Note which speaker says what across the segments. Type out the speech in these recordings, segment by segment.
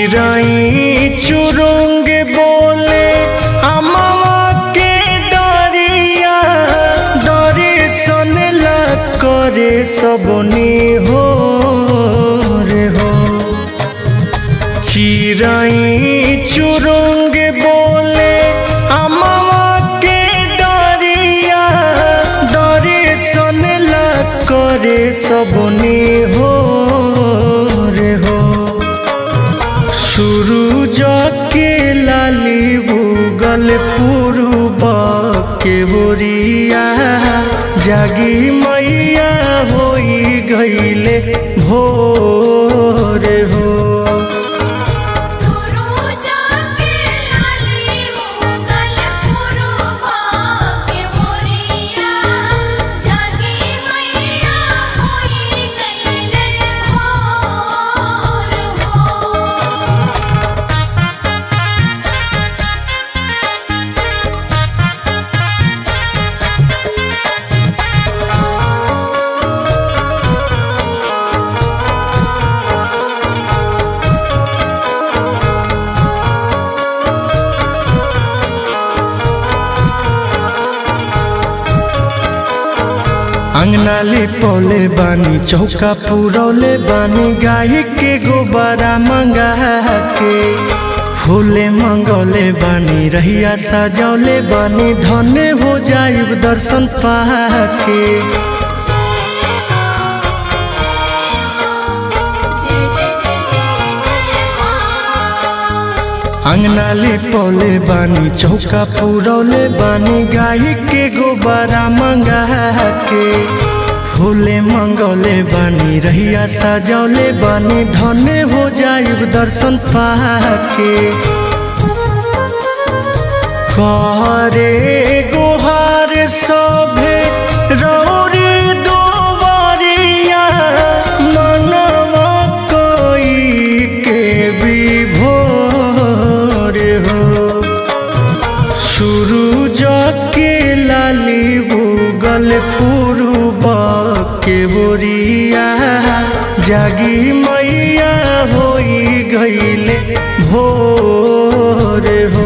Speaker 1: चिराई चुरुंग बोले अम्मा के डरिया डरे सनला करे सबनी हो रे हो। चिराई चुरुंग बोले अम्मा के डरिया डरे सनला करे सबनी हो रे हो। सूरज के लाली बुगल पूर्व के बोरिया जागी मैया होई गईले भोर हो। अंगनाली पौले बानी चौका पुरौले बानी गाय के गोबरा मंगा के फूले मंगौले बानी रहिया सजौले बानी धन्य हो जाइब दर्शन पाके। अंगनाली पौले बानी चौका पुरौले बानी गाय के गोबरा मंगा के फूले मंगौले बानी रहिया सजौले बानी धन्य हो जाइब दर्शन पाके। करे गोहार सभे रौरी दोबारिया मनवा कोई के विभोर हो। सूरज के लाली बुगल पूर्व के बोरिया जागी मैया होई गईले भोर हो।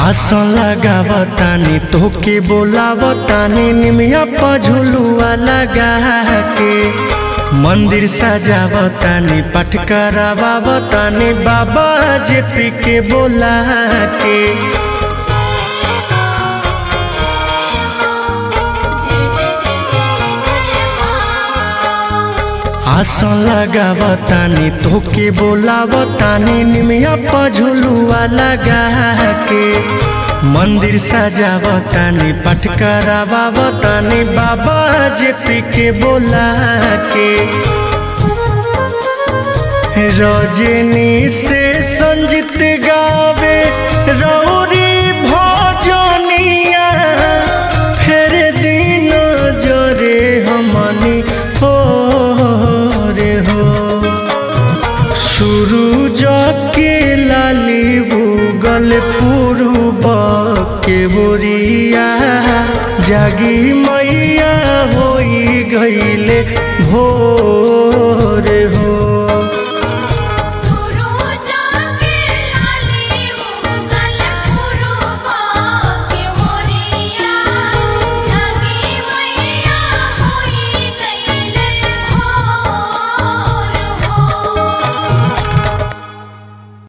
Speaker 1: आसन लगावतानी तोके बोलावतानी निमिया पझुलुआ लगा के मंदिर सजावतानी पाठ करावतानी बाबा जेपी के बोला के। आसन लगावतानी तोके बोलावतानी निमिया पझुलुआ लगा के मंदिर सजावतानी पाठ करावतानी बाबा जेपी के बोला के। रजनी से संजित गावे रौरी भजनिया फेर दिन जरे हमनी हो रे हो। सूरज के लाली बुगल पूर्व के बोरिया जागी मैया होई गईले भोर हो।